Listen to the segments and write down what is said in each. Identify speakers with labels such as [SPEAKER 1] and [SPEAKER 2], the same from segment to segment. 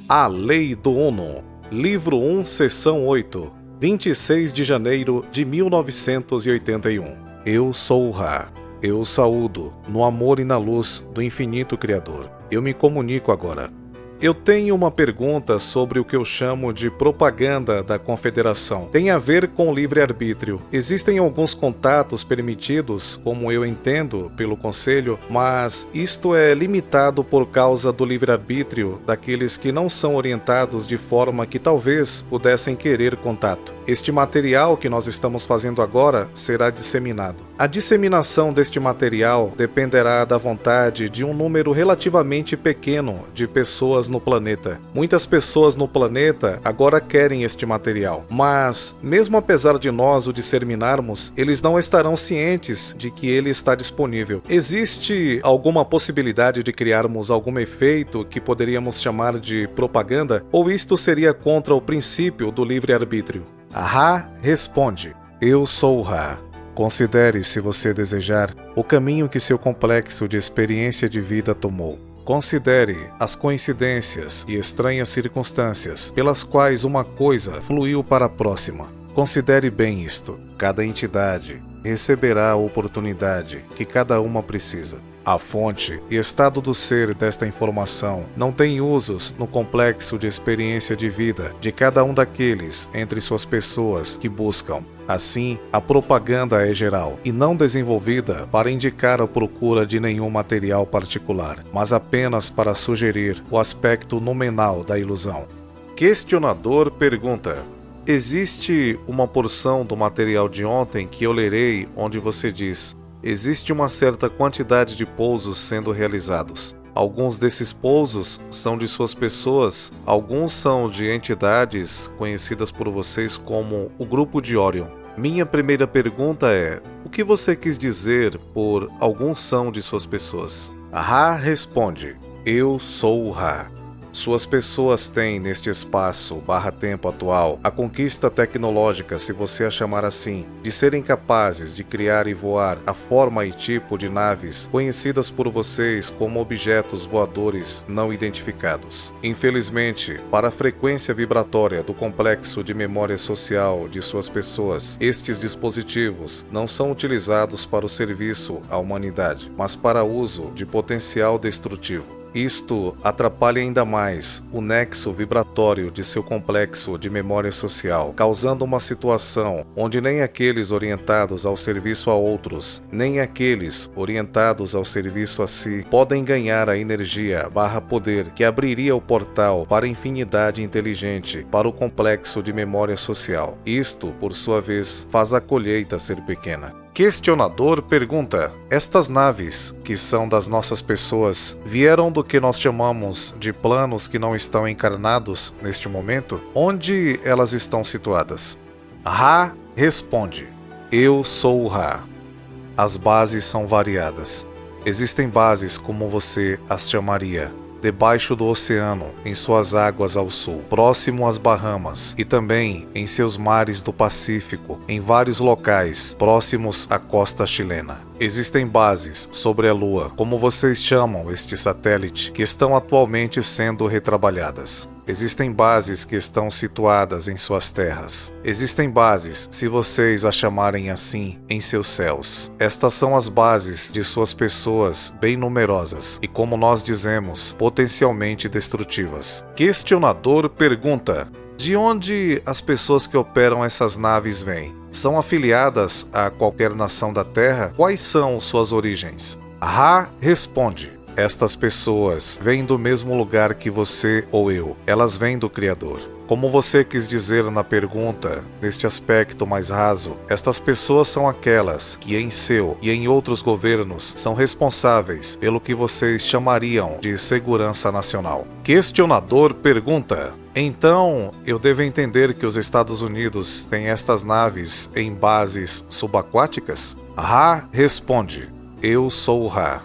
[SPEAKER 1] A Lei do Uno, Livro 1, Seção 8, 26 de janeiro de 1981. Eu sou o Ra. Eu saúdo, no amor e na luz do infinito Criador. Eu me comunico agora. Eu tenho uma pergunta sobre o que eu chamo de propaganda da Confederação. Tem a ver com livre-arbítrio. Existem alguns contatos permitidos, como eu entendo, pelo Conselho, mas isto é limitado por causa do livre-arbítrio daqueles que não são orientados de forma que talvez pudessem querer contato. Este material que nós estamos fazendo agora será disseminado. A disseminação deste material dependerá da vontade de um número relativamente pequeno de pessoas no planeta. Muitas pessoas no planeta agora querem este material, mas, mesmo apesar de nós o disseminarmos, eles não estarão cientes de que ele está disponível. Existe alguma possibilidade de criarmos algum efeito que poderíamos chamar de propaganda, ou isto seria contra o princípio do livre-arbítrio? Ra responde: eu sou o Ra. Considere, se você desejar, o caminho que seu complexo de experiência de vida tomou. Considere as coincidências e estranhas circunstâncias pelas quais uma coisa fluiu para a próxima. Considere bem isto. Cada entidade receberá a oportunidade que cada uma precisa. A fonte e estado do ser desta informação não tem usos no complexo de experiência de vida de cada um daqueles entre suas pessoas que buscam. Assim, a propaganda é geral e não desenvolvida para indicar a procura de nenhum material particular, mas apenas para sugerir o aspecto nominal da ilusão. Questionador pergunta: existe uma porção do material de ontem que eu lerei onde você diz: existe uma certa quantidade de pousos sendo realizados. Alguns desses pousos são de suas pessoas, alguns são de entidades conhecidas por vocês como o Grupo de Orion. Minha primeira pergunta é: o que você quis dizer por alguns são de suas pessoas? Ra responde: eu sou o Ra. Suas pessoas têm, neste espaço/tempo atual, a conquista tecnológica, se você a chamar assim, de serem capazes de criar e voar a forma e tipo de naves conhecidas por vocês como objetos voadores não identificados. Infelizmente, para a frequência vibratória do complexo de memória social de suas pessoas, estes dispositivos não são utilizados para o serviço à humanidade, mas para uso de potencial destrutivo. Isto atrapalha ainda mais o nexo vibratório de seu complexo de memória social, causando uma situação onde nem aqueles orientados ao serviço a outros, nem aqueles orientados ao serviço a si, podem ganhar a energia/poder que abriria o portal para a infinidade inteligente para o complexo de memória social. Isto, por sua vez, faz a colheita ser pequena. Questionador pergunta: estas naves, que são das nossas pessoas, vieram do que nós chamamos de planos que não estão encarnados neste momento? Onde elas estão situadas? Ra responde: eu sou o Ra. As bases são variadas. Existem bases, como você as chamaria, debaixo do oceano, em suas águas ao sul, próximo às Bahamas, e também em seus mares do Pacífico, em vários locais próximos à costa chilena. Existem bases sobre a Lua, como vocês chamam este satélite, que estão atualmente sendo retrabalhadas. Existem bases que estão situadas em suas terras. Existem bases, se vocês a chamarem assim, em seus céus. Estas são as bases de suas pessoas bem numerosas e, como nós dizemos, potencialmente destrutivas. Questionador pergunta: de onde as pessoas que operam essas naves vêm? São afiliadas a qualquer nação da Terra? Quais são suas origens? Ra responde: estas pessoas vêm do mesmo lugar que você ou eu. Elas vêm do Criador. Como você quis dizer na pergunta, neste aspecto mais raso, estas pessoas são aquelas que em seu e em outros governos são responsáveis pelo que vocês chamariam de segurança nacional. Questionador pergunta: então, eu devo entender que os Estados Unidos têm estas naves em bases subaquáticas? Ra responde: eu sou o Ra.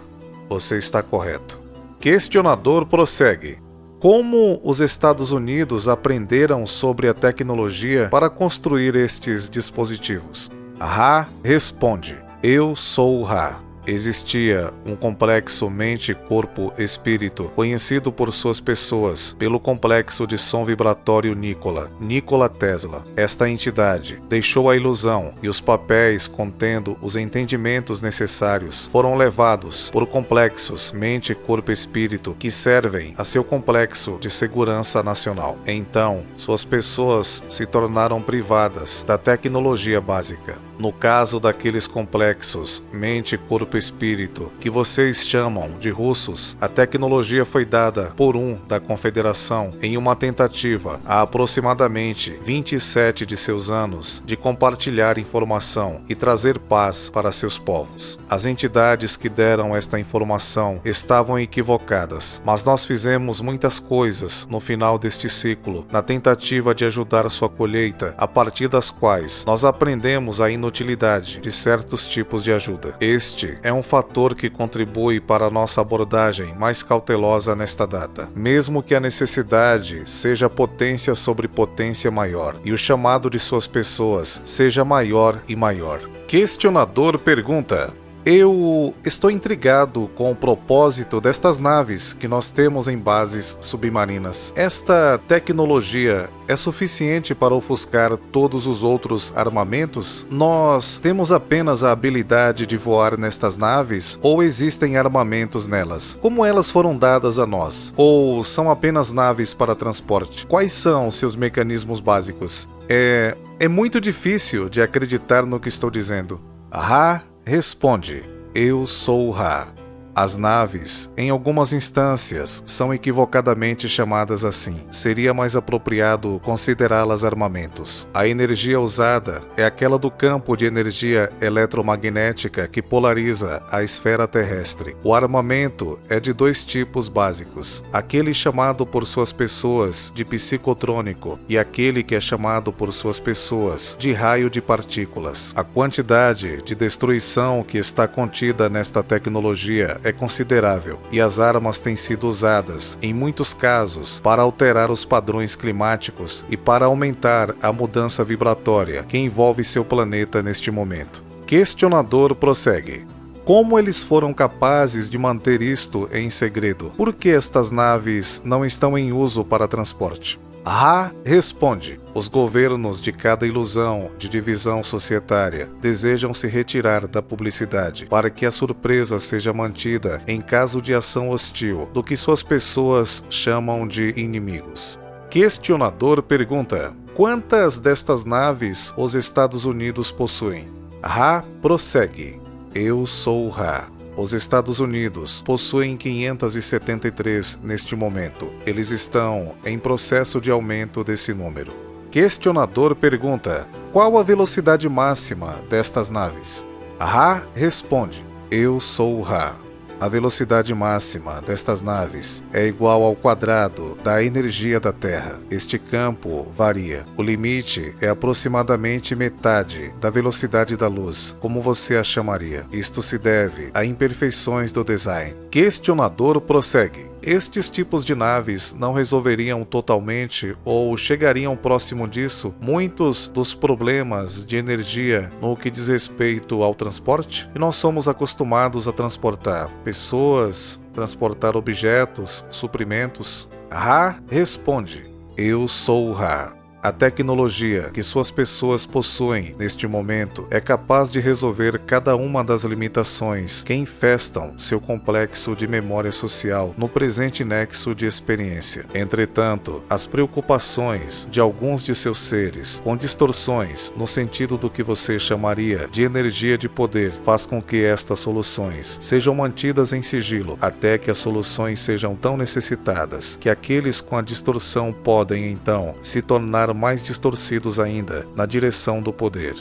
[SPEAKER 1] Você está correto. Questionador prossegue: como os Estados Unidos aprenderam sobre a tecnologia para construir estes dispositivos? Ra responde: eu sou o Ra. Existia um complexo mente-corpo-espírito, conhecido por suas pessoas pelo complexo de som vibratório Nikola Tesla. Esta entidade deixou a ilusão e os papéis contendo os entendimentos necessários foram levados por complexos mente-corpo-espírito que servem a seu complexo de segurança nacional. Então, suas pessoas se tornaram privadas da tecnologia básica. No caso daqueles complexos mente, corpo e espírito que vocês chamam de russos, a tecnologia foi dada por um da Confederação em uma tentativa há aproximadamente 27 de seus anos de compartilhar informação e trazer paz para seus povos. As entidades que deram esta informação estavam equivocadas, mas nós fizemos muitas coisas no final deste ciclo na tentativa de ajudar sua colheita, a partir das quais nós aprendemos a inutilidade de certos tipos de ajuda. Este é um fator que contribui para a nossa abordagem mais cautelosa nesta data, mesmo que a necessidade seja potência sobre potência maior e o chamado de suas pessoas seja maior e maior. Questionador pergunta: eu estou intrigado com o propósito destas naves que nós temos em bases submarinas. Esta tecnologia é suficiente para ofuscar todos os outros armamentos? Nós temos apenas a habilidade de voar nestas naves ou existem armamentos nelas? Como elas foram dadas a nós? Ou são apenas naves para transporte? Quais são seus mecanismos básicos? É muito difícil de acreditar no que estou dizendo. Ra responde: eu sou Ra. As naves, em algumas instâncias, são equivocadamente chamadas assim. Seria mais apropriado considerá-las armamentos. A energia usada é aquela do campo de energia eletromagnética que polariza a esfera terrestre. O armamento é de dois tipos básicos: aquele chamado por suas pessoas de psicotrônico e aquele que é chamado por suas pessoas de raio de partículas. A quantidade de destruição que está contida nesta tecnologia é considerável, e as armas têm sido usadas, em muitos casos, para alterar os padrões climáticos e para aumentar a mudança vibratória que envolve seu planeta neste momento. Questionador prossegue: como eles foram capazes de manter isto em segredo? Por que estas naves não estão em uso para transporte? Ra responde: os governos de cada ilusão de divisão societária desejam se retirar da publicidade para que a surpresa seja mantida em caso de ação hostil do que suas pessoas chamam de inimigos. Questionador pergunta: quantas destas naves os Estados Unidos possuem? Ra prossegue: eu sou Ra. Os Estados Unidos possuem 573 neste momento. Eles estão em processo de aumento desse número. Questionador pergunta: qual a velocidade máxima destas naves? Ra responde: eu sou Ra. A velocidade máxima destas naves é igual ao quadrado da energia da Terra. Este campo varia. O limite é aproximadamente metade da velocidade da luz, como você a chamaria. Isto se deve a imperfeições do design. Questionador prossegue: estes tipos de naves não resolveriam totalmente ou chegariam próximo disso muitos dos problemas de energia no que diz respeito ao transporte? E nós somos acostumados a transportar pessoas, transportar objetos, suprimentos. Ra responde: eu sou Ra. A tecnologia que suas pessoas possuem neste momento é capaz de resolver cada uma das limitações que infestam seu complexo de memória social no presente nexo de experiência. Entretanto, as preocupações de alguns de seus seres, com distorções no sentido do que você chamaria de energia de poder, faz com que estas soluções sejam mantidas em sigilo até que as soluções sejam tão necessitadas que aqueles com a distorção podem, então, se tornar mais distorcidos ainda na direção do poder.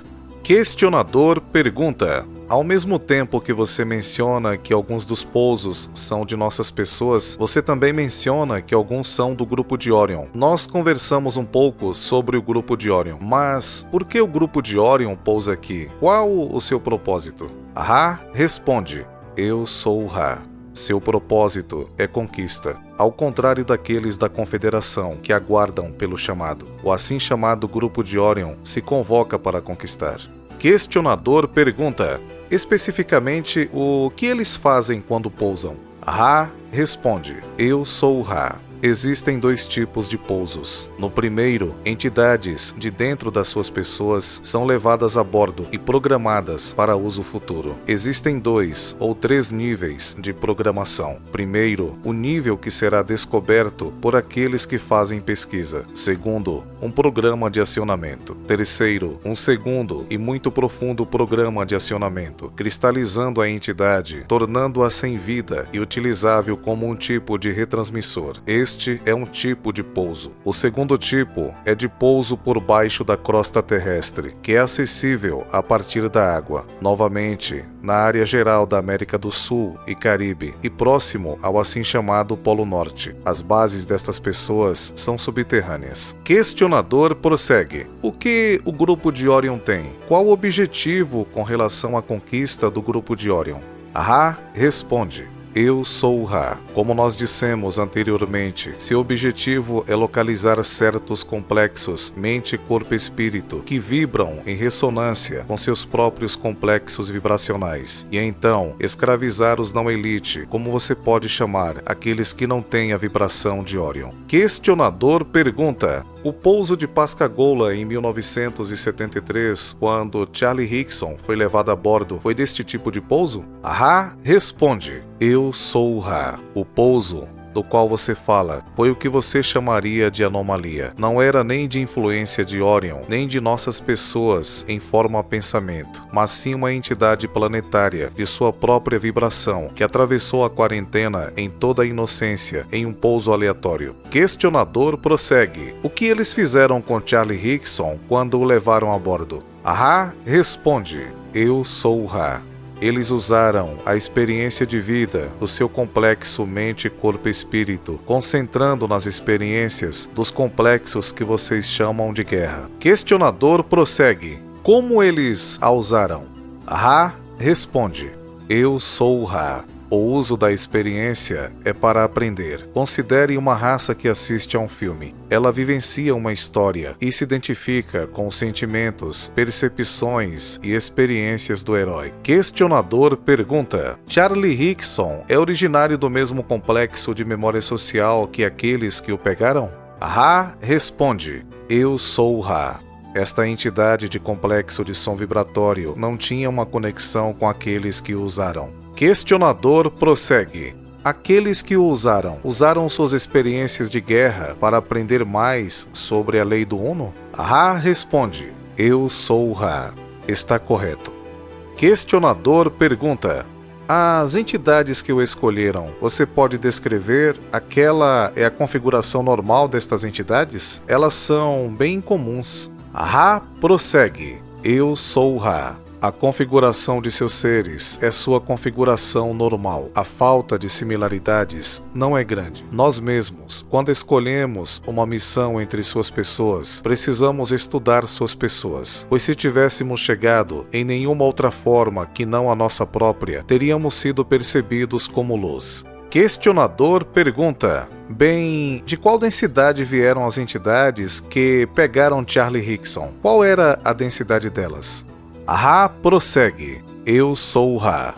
[SPEAKER 1] Questionador pergunta: ao mesmo tempo que você menciona que alguns dos pousos são de nossas pessoas, você também menciona que alguns são do grupo de Orion. Nós conversamos um pouco sobre o grupo de Orion, mas por que o grupo de Orion pousa aqui? Qual o seu propósito? Ra responde: eu sou Ra. Seu propósito é conquista, ao contrário daqueles da Confederação que aguardam pelo chamado. O assim chamado Grupo de Orion se convoca para conquistar. Questionador pergunta: especificamente, o que eles fazem quando pousam? Ra responde: eu sou Ra. Existem dois tipos de pousos. No primeiro, entidades de dentro das suas pessoas são levadas a bordo e programadas para uso futuro. Existem 2 ou 3 níveis de programação. Primeiro, o nível que será descoberto por aqueles que fazem pesquisa. Segundo, um programa de acionamento. Terceiro, um segundo e muito profundo programa de acionamento, cristalizando a entidade, tornando-a sem vida e utilizável como um tipo de retransmissor. Este é um tipo de pouso. O segundo tipo é de pouso por baixo da crosta terrestre, que é acessível a partir da água. Novamente, na área geral da América do Sul e Caribe e próximo ao assim chamado Polo Norte. As bases destas pessoas são subterrâneas. Questionador prossegue: o que o grupo de Orion tem? Qual o objetivo com relação à conquista do grupo de Orion? Ra responde: eu sou Ra. Como nós dissemos anteriormente, seu objetivo é localizar certos complexos mente, corpo e espírito que vibram em ressonância com seus próprios complexos vibracionais e então escravizar os não-elite, como você pode chamar aqueles que não têm a vibração de Orion. Questionador pergunta: o pouso de Pascagoula em 1973, quando Charlie Hickson foi levado a bordo, foi deste tipo de pouso? Ra responde: eu sou Ra. O pouso do qual você fala foi o que você chamaria de anomalia. Não era nem de influência de Orion, nem de nossas pessoas em forma a pensamento, mas sim uma entidade planetária de sua própria vibração que atravessou a quarentena em toda a inocência em um pouso aleatório. Questionador prossegue: o que eles fizeram com Charlie Hickson quando o levaram a bordo? Ra responde: eu sou Ra. Eles usaram a experiência de vida do seu complexo mente, corpo e espírito, concentrando nas experiências dos complexos que vocês chamam de guerra. Questionador prossegue: como eles a usaram? Ra responde: eu sou Ra. O uso da experiência é para aprender. Considere uma raça que assiste a um filme. Ela vivencia uma história e se identifica com os sentimentos, percepções e experiências do herói. Questionador pergunta: Charlie Hickson é originário do mesmo complexo de memória social que aqueles que o pegaram? Ra responde: eu sou Ra. Esta entidade de complexo de som vibratório não tinha uma conexão com aqueles que o usaram. Questionador prossegue: aqueles que o usaram suas experiências de guerra para aprender mais sobre a lei do Uno? Ra responde: eu sou Ra. Está correto. Questionador pergunta: as entidades que o escolheram, você pode descrever? Aquela é a configuração normal destas entidades? Elas são bem comuns. Ra prossegue: eu sou Ra. A configuração de seus seres é sua configuração normal. A falta de similaridades não é grande. Nós mesmos, quando escolhemos uma missão entre suas pessoas, precisamos estudar suas pessoas, pois se tivéssemos chegado em nenhuma outra forma que não a nossa própria, teríamos sido percebidos como luz. Questionador pergunta: bem, de qual densidade vieram as entidades que pegaram Charlie Hickson? Qual era a densidade delas? Ra prossegue: eu sou Ra.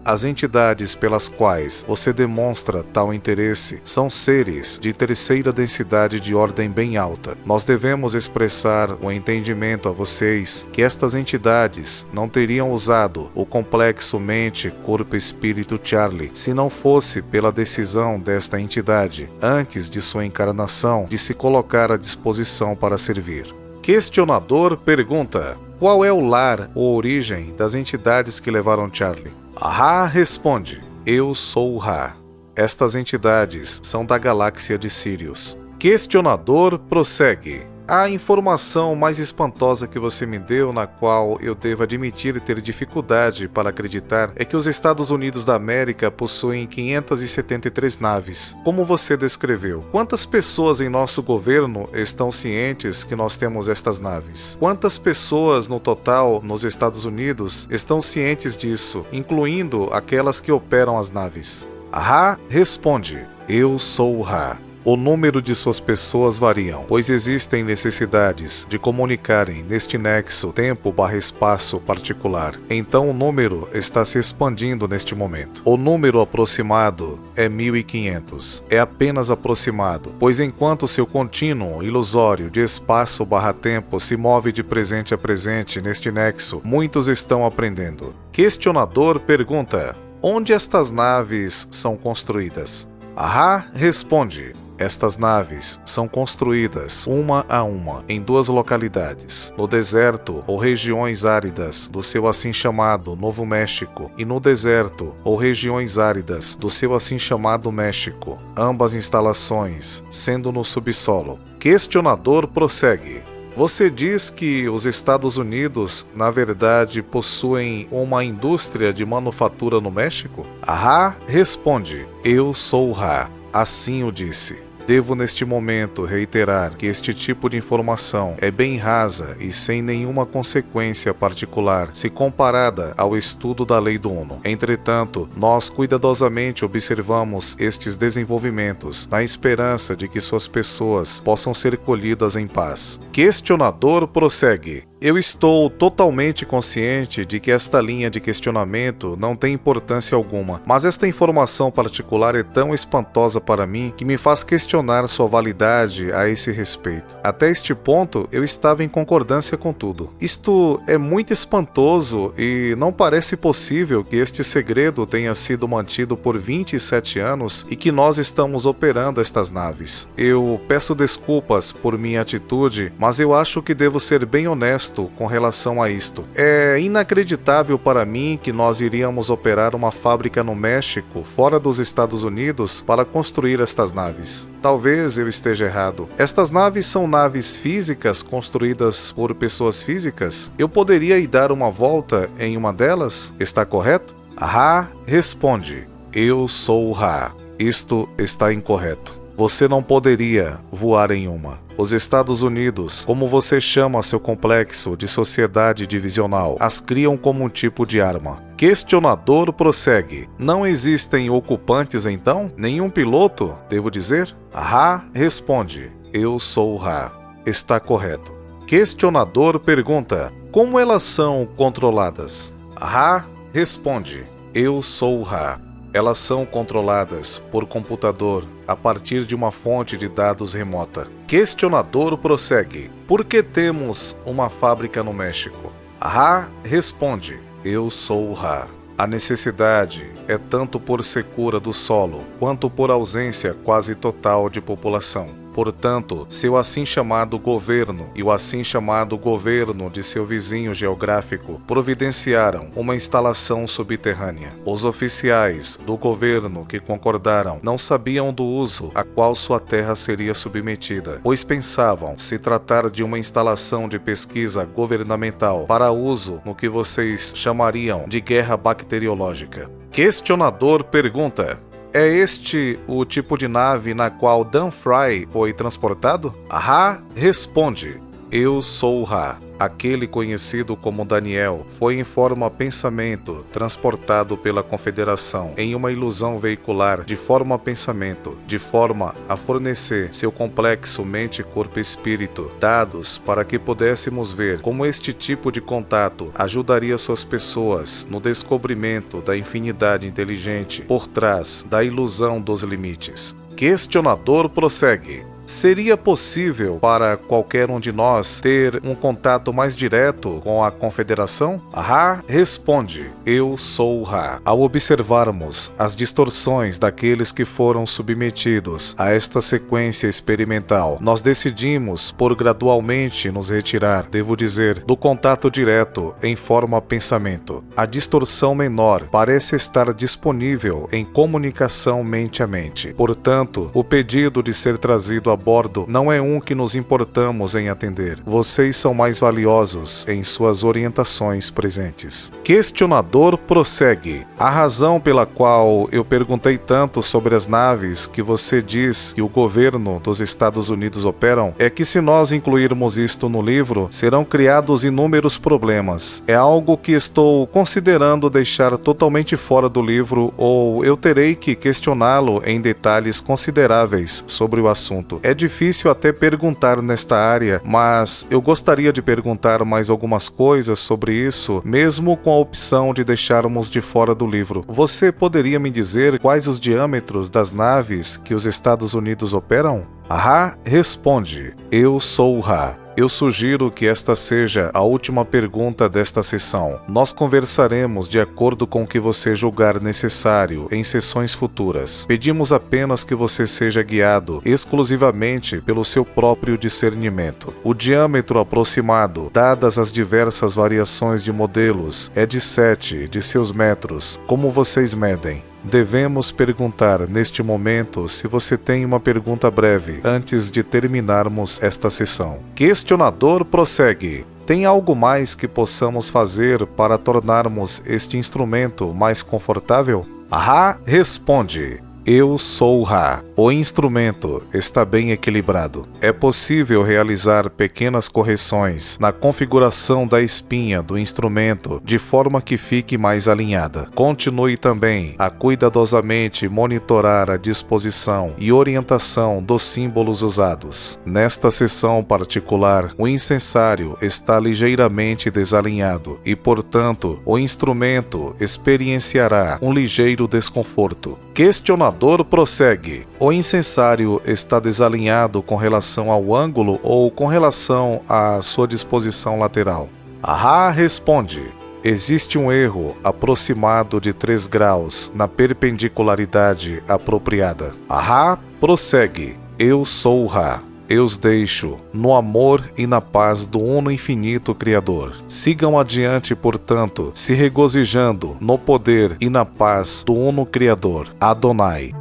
[SPEAKER 1] As entidades pelas quais você demonstra tal interesse são seres de terceira densidade de ordem bem alta. Nós devemos expressar o entendimento a vocês que estas entidades não teriam usado o complexo mente, corpo e espírito Charlie se não fosse pela decisão desta entidade, antes de sua encarnação, de se colocar à disposição para servir. Questionador pergunta: qual é o lar ou origem das entidades que levaram Charlie? Ra responde: eu sou Ra. Estas entidades são da galáxia de Sirius. Questionador prossegue: a informação mais espantosa que você me deu, na qual eu devo admitir e ter dificuldade para acreditar, é que os Estados Unidos da América possuem 573 naves. Como você descreveu, quantas pessoas em nosso governo estão cientes que nós temos estas naves? Quantas pessoas no total nos Estados Unidos estão cientes disso, incluindo aquelas que operam as naves? Ra responde: eu sou Ra. o número de suas pessoas variam, pois existem necessidades de comunicarem neste nexo tempo/espaço particular. Então o número está se expandindo neste momento. O número aproximado é 1500. É apenas aproximado, pois enquanto seu contínuo ilusório de espaço/tempo se move de presente a presente neste nexo, muitos estão aprendendo. Questionador pergunta: onde estas naves são construídas? Ahá responde: estas naves são construídas uma a uma em duas localidades, no deserto ou regiões áridas do seu assim chamado Novo México e no deserto ou regiões áridas do seu assim chamado México, ambas instalações sendo no subsolo. Questionador prossegue: você diz que os Estados Unidos, na verdade, possuem uma indústria de manufatura no México? Ahá responde: eu sou Ra. Assim o disse. Devo neste momento reiterar que este tipo de informação é bem rasa e sem nenhuma consequência particular se comparada ao estudo da lei do Uno. Entretanto, nós cuidadosamente observamos estes desenvolvimentos na esperança de que suas pessoas possam ser colhidas em paz. Questionador prossegue: eu estou totalmente consciente de que esta linha de questionamento não tem importância alguma, mas esta informação particular é tão espantosa para mim que me faz questionar sua validade a esse respeito. Até este ponto, eu estava em concordância com tudo. Isto é muito espantoso e não parece possível que este segredo tenha sido mantido por 27 anos e que nós estamos operando estas naves. Eu peço desculpas por minha atitude, mas eu acho que devo ser bem honesto com relação a isto. É inacreditável para mim que nós iríamos operar uma fábrica no México, fora dos Estados Unidos, para construir estas naves. Talvez eu esteja errado. Estas naves são naves físicas construídas por pessoas físicas? Eu poderia ir dar uma volta em uma delas? Está correto? Ra responde: eu sou Ra. Isto está incorreto. Você não poderia voar em uma. Os Estados Unidos, como você chama seu complexo de sociedade divisional, as criam como um tipo de arma. Questionador prossegue: não existem ocupantes então? Nenhum piloto, devo dizer? Ra responde: eu sou Ra. Está correto. Questionador pergunta: como elas são controladas? Ra responde: eu sou Ra. Elas são controladas por computador a partir de uma fonte de dados remota. Questionador prossegue: por que temos uma fábrica no México? Ra responde: eu sou Ra. A necessidade é tanto por secura do solo, quanto por ausência quase total de população. Portanto, seu assim chamado governo e o assim chamado governo de seu vizinho geográfico providenciaram uma instalação subterrânea. Os oficiais do governo que concordaram não sabiam do uso a qual sua terra seria submetida, pois pensavam se tratar de uma instalação de pesquisa governamental para uso no que vocês chamariam de guerra bacteriológica. Questionador pergunta: é este o tipo de nave na qual Dan Fry foi transportado? Ra responde: eu sou Ra. Aquele conhecido como Daniel foi em forma pensamento transportado pela Confederação em uma ilusão veicular de forma pensamento, de forma a fornecer seu complexo mente-corpo-espírito dados para que pudéssemos ver como este tipo de contato ajudaria suas pessoas no descobrimento da infinidade inteligente por trás da ilusão dos limites. Questionador prossegue: seria possível para qualquer um de nós ter um contato mais direto com a Confederação? Ra responde: eu sou Ra. Ao observarmos as distorções daqueles que foram submetidos a esta sequência experimental, nós decidimos por gradualmente nos retirar, devo dizer, do contato direto em forma pensamento. A distorção menor parece estar disponível em comunicação mente a mente. Portanto, o pedido de ser trazido a bordo não é um que nos importamos em atender. Vocês são mais valiosos em suas orientações presentes. Questionador prossegue. A razão pela qual eu perguntei tanto sobre as naves que você diz que o governo dos Estados Unidos operam é que, se nós incluirmos isto no livro, serão criados inúmeros problemas. É algo que estou considerando deixar totalmente fora do livro, ou eu terei que questioná-lo em detalhes consideráveis sobre o assunto. É difícil até perguntar nesta área, mas eu gostaria de perguntar mais algumas coisas sobre isso, mesmo com a opção de deixarmos de fora do livro. Você poderia me dizer quais os diâmetros das naves que os Estados Unidos operam? Ra responde: eu sou Ra. Eu sugiro que esta seja a última pergunta desta sessão. Nós conversaremos de acordo com o que você julgar necessário em sessões futuras. Pedimos apenas que você seja guiado exclusivamente pelo seu próprio discernimento. O diâmetro aproximado, dadas as diversas variações de modelos, é de 7 de seus metros. Como vocês medem? Devemos perguntar neste momento se você tem uma pergunta breve antes de terminarmos esta sessão. Questionador prossegue. Tem algo mais que possamos fazer para tornarmos este instrumento mais confortável? Ra responde: eu sou Ra. O instrumento está bem equilibrado. É possível realizar pequenas correções na configuração da espinha do instrumento de forma que fique mais alinhada. Continue também a cuidadosamente monitorar a disposição e orientação dos símbolos usados. Nesta seção particular, o incensário está ligeiramente desalinhado e, portanto, o instrumento experienciará um ligeiro desconforto. Questionador prossegue. O incensário está desalinhado com relação ao ângulo ou com relação à sua disposição lateral? Ra responde: existe um erro aproximado de 3 graus na perpendicularidade apropriada. Ra prossegue: eu sou Ra. Eu os deixo no amor e na paz do Uno Infinito Criador. Sigam adiante, portanto, se regozijando no poder e na paz do Uno Criador, Adonai.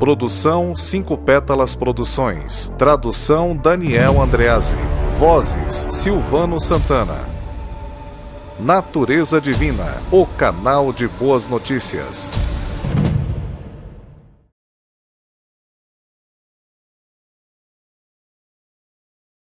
[SPEAKER 1] Produção 5 Pétalas Produções. Tradução Daniel Andreazzi. Vozes Silvano Santana. Natureza Divina, o canal de boas notícias.